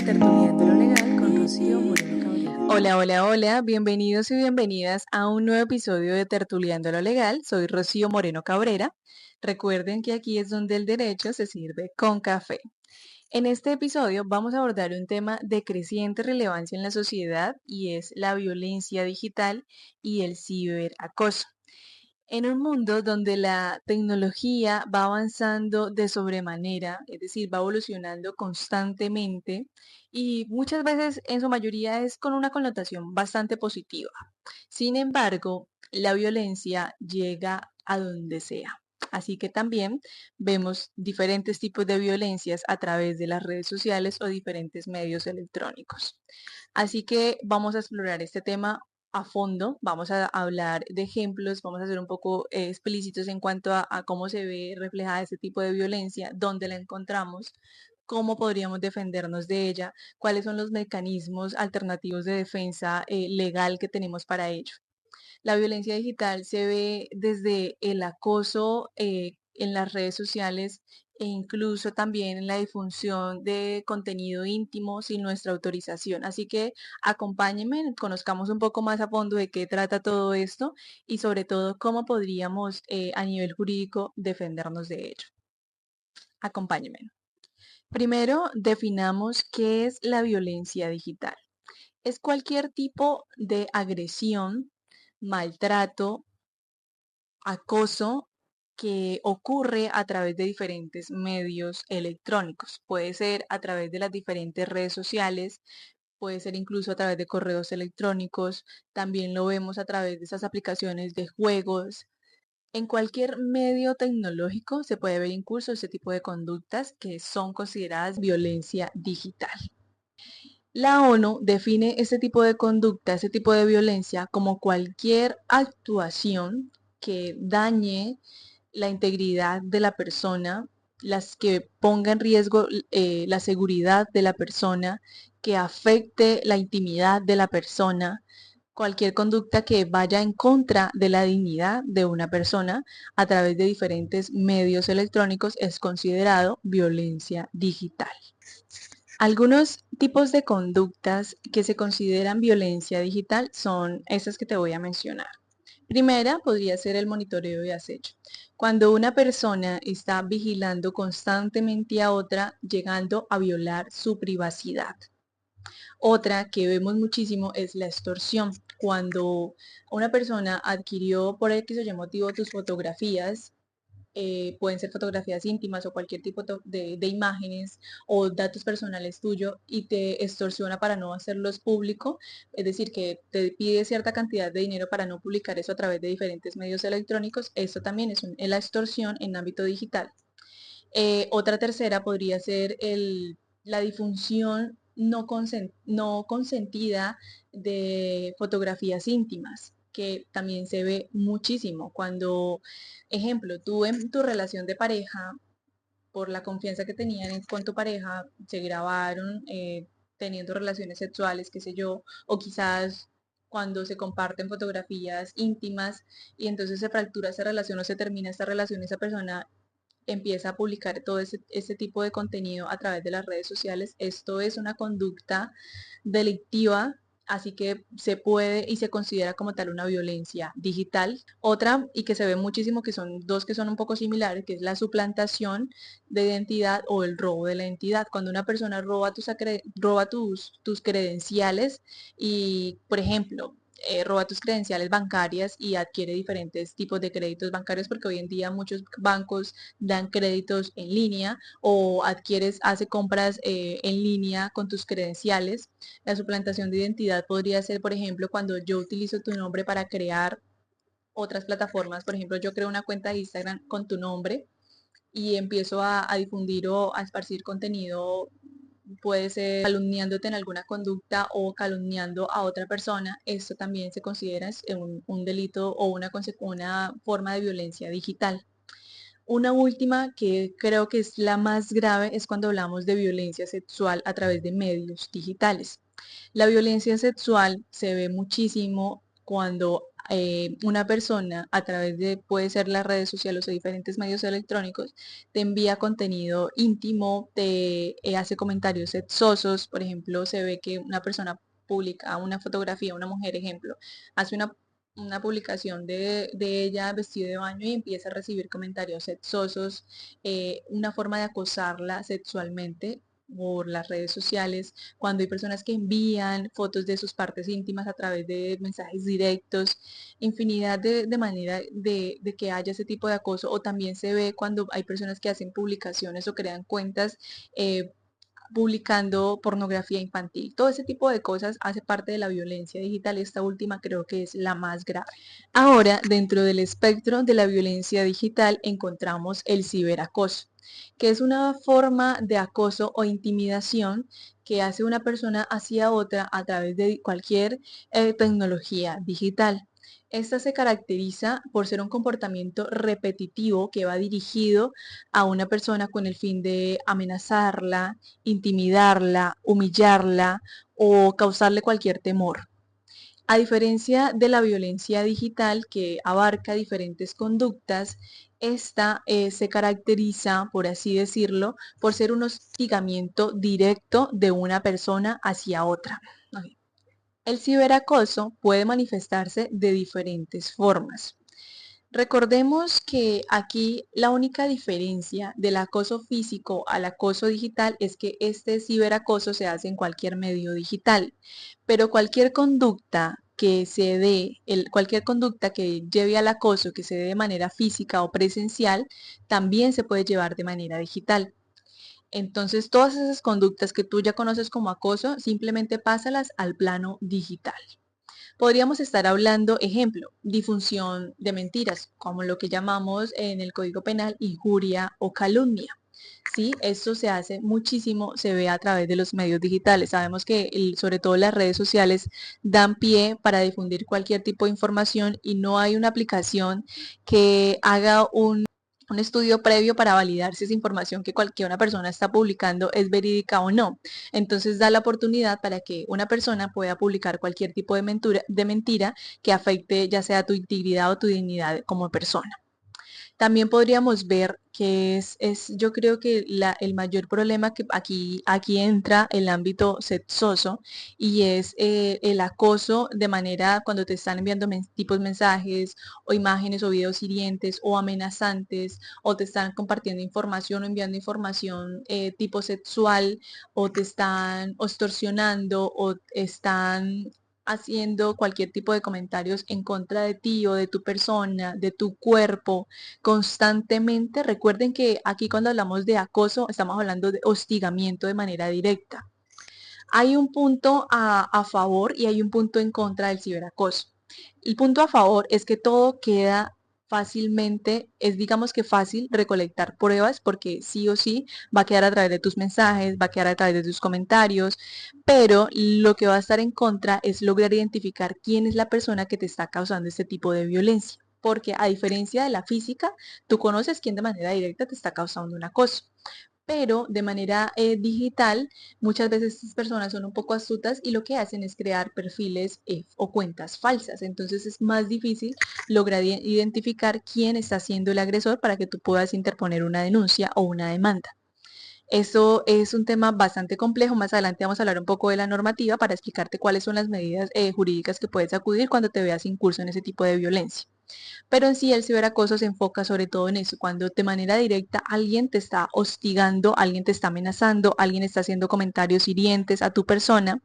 Tertuliando lo Legal con Rocío Moreno Cabrera. Hola, hola, hola, bienvenidos y bienvenidas a un nuevo episodio de Tertuliando lo Legal. Soy Rocío Moreno Cabrera. Recuerden que aquí es donde el derecho se sirve con café. En este episodio vamos a abordar un tema de creciente relevancia en la sociedad y es la violencia digital y el ciberacoso. En un mundo donde la tecnología va avanzando de sobremanera, es decir, va evolucionando constantemente y muchas veces en su mayoría es con una connotación bastante positiva. Sin embargo, la violencia llega a donde sea. Así que también vemos diferentes tipos de violencias a través de las redes sociales o diferentes medios electrónicos. Así que vamos a explorar este tema a fondo, vamos a hablar de ejemplos, vamos a ser un poco explícitos en cuanto a cómo se ve reflejada este tipo de violencia, dónde la encontramos, cómo podríamos defendernos de ella, cuáles son los mecanismos alternativos de defensa legal que tenemos para ello. La violencia digital se ve desde el acoso en las redes sociales e incluso también en la difusión de contenido íntimo sin nuestra autorización. Así que acompáñenme, conozcamos un poco más a fondo de qué trata todo esto y sobre todo cómo podríamos a nivel jurídico defendernos de ello. Acompáñenme. Primero, definamos qué es la violencia digital. Es cualquier tipo de agresión, maltrato, acoso que ocurre a través de diferentes medios electrónicos. Puede ser a través de las diferentes redes sociales, puede ser incluso a través de correos electrónicos, también lo vemos a través de esas aplicaciones de juegos. En cualquier medio tecnológico se puede ver incluso este tipo de conductas que son consideradas violencia digital. La ONU define este tipo de conducta, este tipo de violencia como cualquier actuación que dañe la integridad de la persona, las que ponga en riesgo la seguridad de la persona, que afecte la intimidad de la persona, cualquier conducta que vaya en contra de la dignidad de una persona a través de diferentes medios electrónicos es considerado violencia digital. Algunos tipos de conductas que se consideran violencia digital son esas que te voy a mencionar. Primera podría ser el monitoreo de acecho. Cuando una persona está vigilando constantemente a otra, llegando a violar su privacidad. Otra que vemos muchísimo es la extorsión. Cuando una persona adquirió por X o Y motivo tus fotografías, pueden ser fotografías íntimas o cualquier tipo de imágenes o datos personales tuyos y te extorsiona para no hacerlos público, es decir, que te pide cierta cantidad de dinero para no publicar eso a través de diferentes medios electrónicos, esto también es la extorsión en ámbito digital. Otra tercera podría ser la difusión no consentida de fotografías íntimas, que también se ve muchísimo. Cuando, ejemplo, tú en tu relación de pareja, por la confianza que tenían con tu pareja, se grabaron teniendo relaciones sexuales, qué sé yo, o quizás cuando se comparten fotografías íntimas y entonces se fractura esa relación o se termina esta relación, esa persona empieza a publicar todo ese tipo de contenido a través de las redes sociales. Esto es una conducta delictiva, así que se puede y se considera como tal una violencia digital. Otra, y que se ve muchísimo, que son dos que son un poco similares, que es la suplantación de identidad o el robo de la identidad. Cuando una persona roba tus credenciales y, por ejemplo, roba tus credenciales bancarias y adquiere diferentes tipos de créditos bancarios porque hoy en día muchos bancos dan créditos en línea o hace compras en línea con tus credenciales. La suplantación de identidad podría ser, por ejemplo, cuando yo utilizo tu nombre para crear otras plataformas. Por ejemplo, yo creo una cuenta de Instagram con tu nombre y empiezo a difundir o a esparcir contenido, puede ser calumniándote en alguna conducta o calumniando a otra persona, esto también se considera un delito o una forma de violencia digital. Una última que creo que es la más grave es cuando hablamos de violencia sexual a través de medios digitales. La violencia sexual se ve muchísimo cuando una persona a través de, puede ser las redes sociales o diferentes medios electrónicos, te envía contenido íntimo, te hace comentarios sexosos. Por ejemplo, se ve que una persona publica una fotografía, una mujer, ejemplo, hace una publicación de ella vestida de baño y empieza a recibir comentarios sexosos, una forma de acosarla sexualmente por las redes sociales, cuando hay personas que envían fotos de sus partes íntimas a través de mensajes directos, infinidad de maneras de que haya ese tipo de acoso, o también se ve cuando hay personas que hacen publicaciones o crean cuentas publicando pornografía infantil. Todo ese tipo de cosas hace parte de la violencia digital. Esta última creo que es la más grave. Ahora, dentro del espectro de la violencia digital encontramos el ciberacoso, que es una forma de acoso o intimidación que hace una persona hacia otra a través de cualquier tecnología digital. Esta se caracteriza por ser un comportamiento repetitivo que va dirigido a una persona con el fin de amenazarla, intimidarla, humillarla o causarle cualquier temor. A diferencia de la violencia digital que abarca diferentes conductas, esta se caracteriza, por así decirlo, por ser un hostigamiento directo de una persona hacia otra. El ciberacoso puede manifestarse de diferentes formas. Recordemos que aquí la única diferencia del acoso físico al acoso digital es que este ciberacoso se hace en cualquier medio digital, pero cualquier conducta que se dé, cualquier conducta que lleve al acoso, que se dé de manera física o presencial, también se puede llevar de manera digital. Entonces, todas esas conductas que tú ya conoces como acoso, simplemente pásalas al plano digital. Podríamos estar hablando, ejemplo, difusión de mentiras, como lo que llamamos en el Código Penal injuria o calumnia. Sí, esto se hace muchísimo, se ve a través de los medios digitales. Sabemos que sobre todo las redes sociales dan pie para difundir cualquier tipo de información y no hay una aplicación que haga un estudio previo para validar si esa información que cualquier una persona está publicando es verídica o no. Entonces da la oportunidad para que una persona pueda publicar cualquier tipo de mentira que afecte ya sea tu integridad o tu dignidad como persona. También podríamos ver que yo creo que el mayor problema que aquí entra el ámbito sexoso y es el acoso de manera cuando te están enviando tipos mensajes o imágenes o videos hirientes o amenazantes o te están compartiendo información o enviando información tipo sexual o te están extorsionando o están haciendo cualquier tipo de comentarios en contra de ti o de tu persona, de tu cuerpo constantemente. Recuerden que aquí cuando hablamos de acoso estamos hablando de hostigamiento de manera directa. Hay un punto a favor y hay un punto en contra del ciberacoso. El punto a favor es que todo queda fácilmente, es digamos que fácil recolectar pruebas porque sí o sí va a quedar a través de tus mensajes, va a quedar a través de tus comentarios, pero lo que va a estar en contra es lograr identificar quién es la persona que te está causando este tipo de violencia. Porque a diferencia de la física, tú conoces quién de manera directa te está causando un acoso, pero de manera digital muchas veces estas personas son un poco astutas y lo que hacen es crear perfiles o cuentas falsas. Entonces es más difícil lograr identificar quién está siendo el agresor para que tú puedas interponer una denuncia o una demanda. Eso es un tema bastante complejo. Más adelante vamos a hablar un poco de la normativa para explicarte cuáles son las medidas jurídicas que puedes acudir cuando te veas incurso en ese tipo de violencia. Pero en sí el ciberacoso se enfoca sobre todo en eso, cuando de manera directa alguien te está hostigando, alguien te está amenazando, alguien está haciendo comentarios hirientes a tu persona.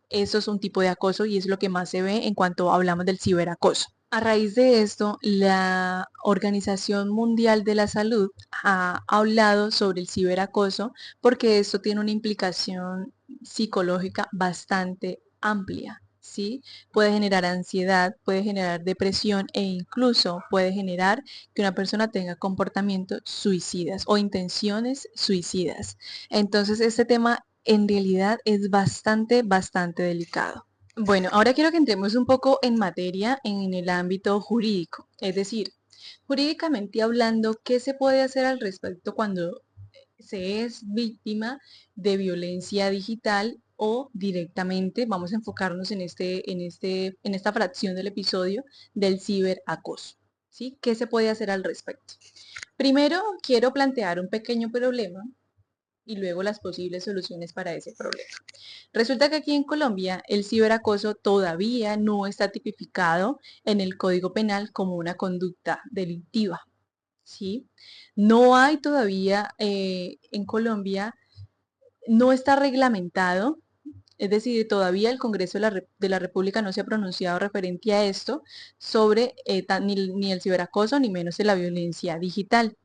Eso es un tipo de acoso y es lo que más se ve en cuanto hablamos del ciberacoso. A raíz de esto, la Organización Mundial de la Salud ha hablado sobre el ciberacoso porque esto tiene una implicación psicológica bastante amplia. ¿Sí? Puede generar ansiedad, puede generar depresión e incluso puede generar que una persona tenga comportamientos suicidas o intenciones suicidas. Entonces, este tema en realidad es bastante delicado. Bueno, ahora quiero que entremos un poco en materia en el ámbito jurídico, es decir, jurídicamente hablando, ¿qué se puede hacer al respecto cuando se es víctima de violencia digital o directamente vamos a enfocarnos en esta fracción del episodio del ciberacoso, ¿sí? ¿Qué se puede hacer al respecto? Primero, quiero plantear un pequeño problema y luego las posibles soluciones para ese problema. Resulta que aquí en Colombia el ciberacoso todavía no está tipificado en el Código Penal como una conducta delictiva, ¿sí? No hay todavía en Colombia, no está reglamentado, es decir, todavía el Congreso de la República no se ha pronunciado referente a esto sobre ni el ciberacoso ni menos de la violencia digital.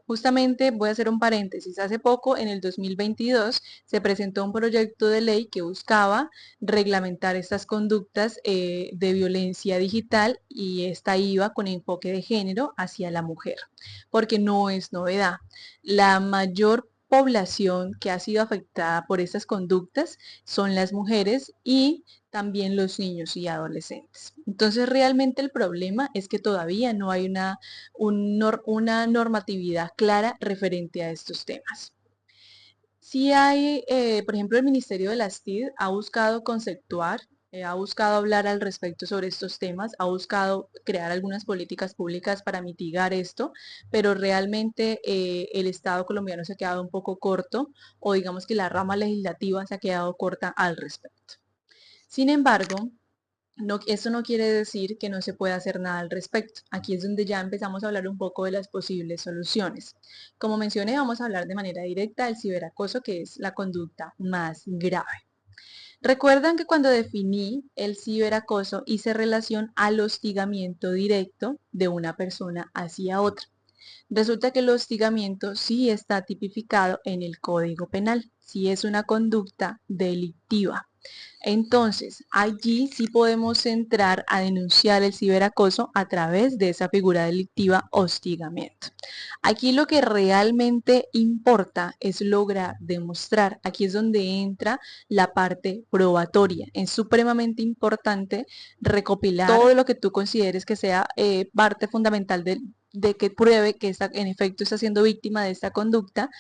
Justamente voy a hacer un paréntesis. Hace poco, en el 2022, se presentó un proyecto de ley que buscaba reglamentar estas conductas de violencia digital y esta iba con enfoque de género hacia la mujer, porque no es novedad. La mayor población que ha sido afectada por estas conductas son las mujeres y también los niños y adolescentes. Entonces, realmente el problema es que todavía no hay una normatividad clara referente a estos temas. Sí hay, por ejemplo, el Ministerio de las TIC ha buscado conceptuar, ha buscado hablar al respecto sobre estos temas, ha buscado crear algunas políticas públicas para mitigar esto, pero realmente el Estado colombiano se ha quedado un poco corto, o digamos que la rama legislativa se ha quedado corta al respecto. Sin embargo, eso no quiere decir que no se pueda hacer nada al respecto. Aquí es donde ya empezamos a hablar un poco de las posibles soluciones. Como mencioné, vamos a hablar de manera directa del ciberacoso, que es la conducta más grave. Recuerdan que cuando definí el ciberacoso hice relación al hostigamiento directo de una persona hacia otra. Resulta que el hostigamiento sí está tipificado en el Código Penal, sí es una conducta delictiva. Entonces, allí sí podemos entrar a denunciar el ciberacoso a través de esa figura delictiva hostigamiento. Aquí lo que realmente importa es lograr demostrar, aquí es donde entra la parte probatoria. Es supremamente importante recopilar todo lo que tú consideres que sea parte fundamental de que pruebe que en efecto está siendo víctima de esta conducta.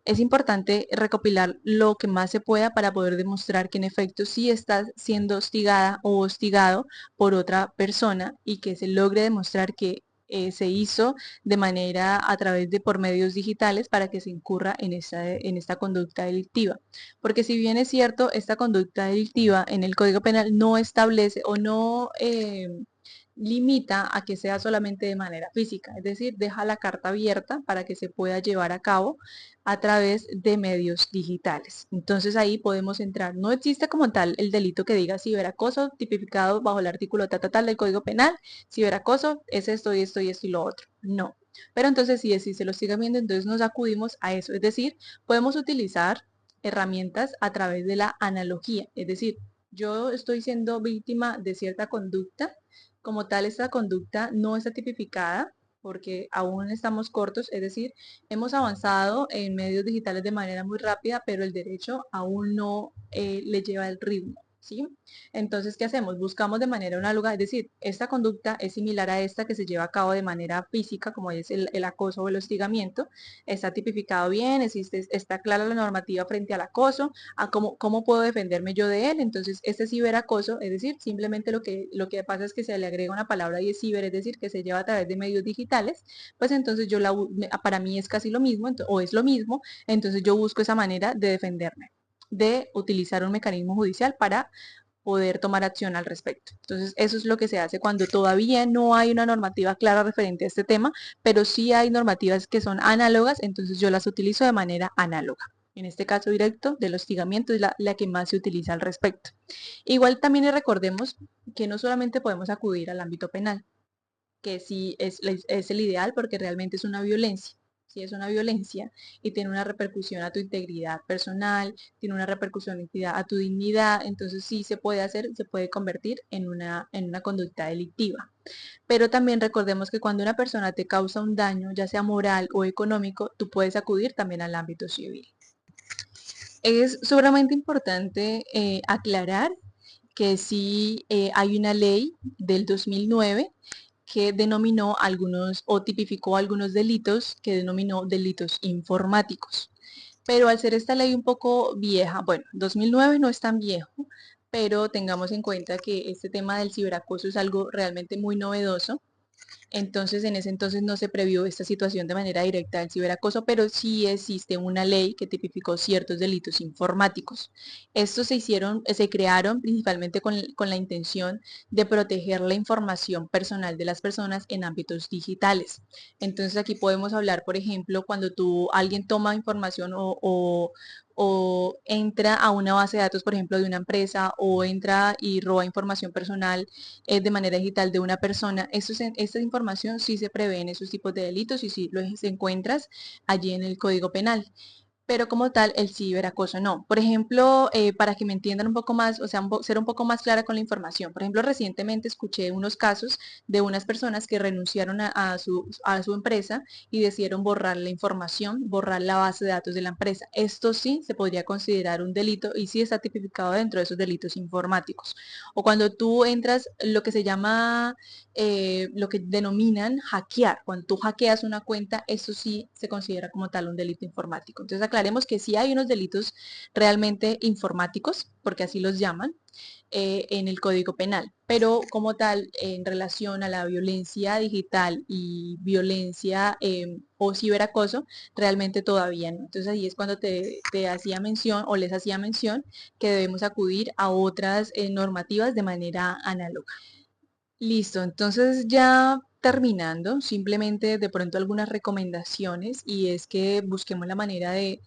Es importante recopilar lo que más se pueda para poder demostrar que en efecto sí está siendo hostigada o hostigado por otra persona y que se logre demostrar que se hizo de manera a través de por medios digitales para que se incurra en esta conducta delictiva. Porque si bien es cierto, esta conducta delictiva en el Código Penal no establece o no limita a que sea solamente de manera física, es decir, deja la carta abierta para que se pueda llevar a cabo a través de medios digitales. Entonces ahí podemos entrar. No existe como tal el delito que diga ciberacoso tipificado bajo el artículo tal del Código Penal. Ciberacoso es esto y esto y esto y lo otro. No. Pero entonces si existe el hostigamiento, entonces nos acudimos a eso. Es decir, podemos utilizar herramientas a través de la analogía. Es decir, yo estoy siendo víctima de cierta conducta. Como tal, esta conducta no está tipificada porque aún estamos cortos, es decir, hemos avanzado en medios digitales de manera muy rápida, pero el derecho aún no le lleva el ritmo, ¿sí? Entonces, ¿qué hacemos? Buscamos de manera análoga, es decir, esta conducta es similar a esta que se lleva a cabo de manera física, como es el acoso o el hostigamiento, está tipificado bien, está clara la normativa frente al acoso, a cómo puedo defenderme yo de él. Entonces, este ciberacoso, es decir, simplemente lo que pasa es que se le agrega una palabra y es ciber, es decir, que se lleva a través de medios digitales, pues entonces para mí es casi lo mismo, o es lo mismo, entonces yo busco esa manera de defenderme, de utilizar un mecanismo judicial para poder tomar acción al respecto. Entonces, eso es lo que se hace cuando todavía no hay una normativa clara referente a este tema, pero sí hay normativas que son análogas, entonces yo las utilizo de manera análoga. En este caso directo del hostigamiento es la que más se utiliza al respecto. Igual también recordemos que no solamente podemos acudir al ámbito penal, que sí es el ideal porque realmente es una violencia. Si es una violencia y tiene una repercusión a tu integridad personal, tiene una repercusión a tu dignidad, entonces sí se puede hacer, se puede convertir en una conducta delictiva. Pero también recordemos que cuando una persona te causa un daño, ya sea moral o económico, tú puedes acudir también al ámbito civil. Es sumamente importante aclarar que sí hay una ley del 2009 que denominó algunos o tipificó algunos delitos que denominó delitos informáticos. pero al ser esta ley un poco vieja, bueno, 2009 no es tan viejo, pero tengamos en cuenta que este tema del ciberacoso es algo realmente muy novedoso. Entonces, en ese entonces no se previó esta situación de manera directa del ciberacoso, pero sí existe una ley que tipificó ciertos delitos informáticos. Estos se crearon principalmente con la intención de proteger la información personal de las personas en ámbitos digitales. Entonces, aquí podemos hablar, por ejemplo, cuando alguien toma información o entra a una base de datos, por ejemplo, de una empresa o entra y roba información personal de manera digital de una persona. Esta información sí se prevé en esos tipos de delitos y sí lo encuentras allí en el Código Penal, pero como tal el ciberacoso no. Por ejemplo, para que me entiendan un poco más, o sea, ser un poco más clara con la información. Por ejemplo, recientemente escuché unos casos de unas personas que renunciaron a su empresa y decidieron borrar la información, borrar la base de datos de la empresa. Esto sí se podría considerar un delito y sí está tipificado dentro de esos delitos informáticos. O cuando tú entras, lo que denominan hackear. Cuando tú hackeas una cuenta, eso sí se considera como tal un delito informático. Entonces aclaremos que sí hay unos delitos realmente informáticos, porque así los llaman, en el Código Penal, pero como tal, en relación a la violencia digital y violencia o ciberacoso, realmente todavía no. Entonces ahí es cuando te hacía mención o les hacía mención que debemos acudir a otras normativas de manera análoga. Listo, entonces ya terminando, simplemente de pronto algunas recomendaciones y es que busquemos la manera de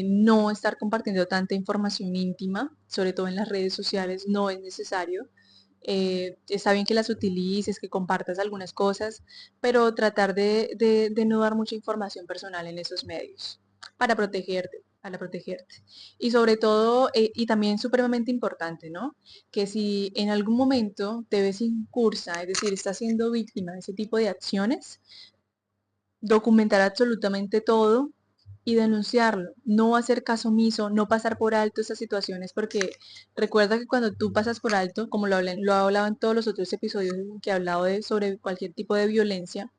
no estar compartiendo tanta información íntima, sobre todo en las redes sociales, no es necesario. Está bien que las utilices, que compartas algunas cosas, pero tratar de no dar mucha información personal en esos medios para protegerte. Y sobre todo, y también supremamente importante, ¿no? Que si en algún momento te ves incursa, es decir, estás siendo víctima de ese tipo de acciones, documentar absolutamente todo y denunciarlo, no hacer caso omiso, no pasar por alto esas situaciones, porque recuerda que cuando tú pasas por alto, como lo he hablado en todos los otros episodios en que he hablado sobre cualquier tipo de violencia,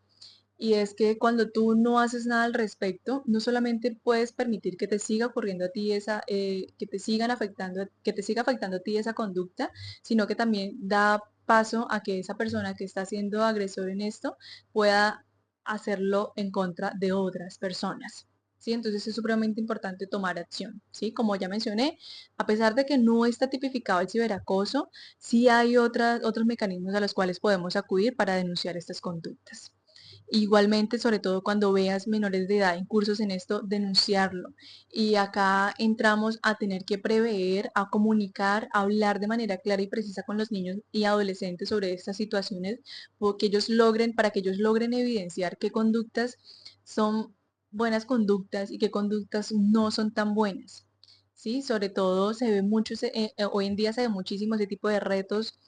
y es que cuando tú no haces nada al respecto, no solamente puedes permitir que te siga ocurriendo a ti que te sigan afectando, que te siga afectando a ti esa conducta, sino que también da paso a que esa persona que está siendo agresor en esto pueda hacerlo en contra de otras personas. ¿Sí? Entonces es supremamente importante tomar acción, ¿sí? Como ya mencioné, a pesar de que no está tipificado el ciberacoso, sí hay otros mecanismos a los cuales podemos acudir para denunciar estas conductas. Igualmente, sobre todo cuando veas menores de edad incursos en esto, denunciarlo. Y acá entramos a tener que prever, a comunicar, a hablar de manera clara y precisa con los niños y adolescentes sobre estas situaciones, para que ellos logren evidenciar qué conductas son buenas conductas y qué conductas no son tan buenas. ¿Sí? Sobre todo se ve mucho, hoy en día se ve muchísimo ese tipo de retos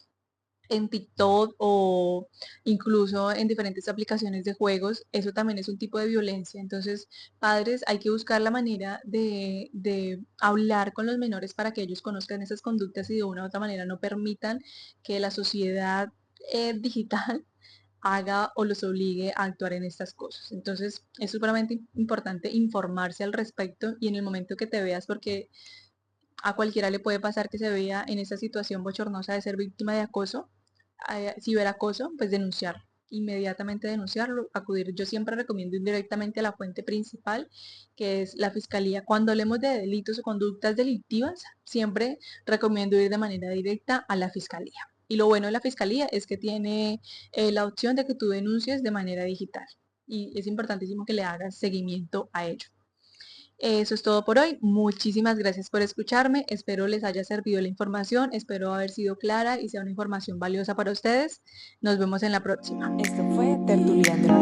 en TikTok o incluso en diferentes aplicaciones de juegos, eso también es un tipo de violencia. Entonces, padres, hay que buscar la manera de hablar con los menores para que ellos conozcan esas conductas y de una u otra manera no permitan que la sociedad digital haga o los obligue a actuar en estas cosas. Entonces, es supremamente importante informarse al respecto y en el momento que te veas, porque a cualquiera le puede pasar que se vea en esa situación bochornosa de ser víctima de acoso, ciberacoso, pues denunciarlo, inmediatamente denunciarlo, acudir. Yo siempre recomiendo ir directamente a la fuente principal, que es la fiscalía. Cuando hablemos de delitos o conductas delictivas, siempre recomiendo ir de manera directa a la fiscalía. Y lo bueno de la fiscalía es que tiene la opción de que tú denuncies de manera digital. Y es importantísimo que le hagas seguimiento a ello. Eso es todo por hoy. Muchísimas gracias por escucharme. Espero les haya servido la información. Espero haber sido clara y sea una información valiosa para ustedes. Nos vemos en la próxima. Esto fue Tertuliando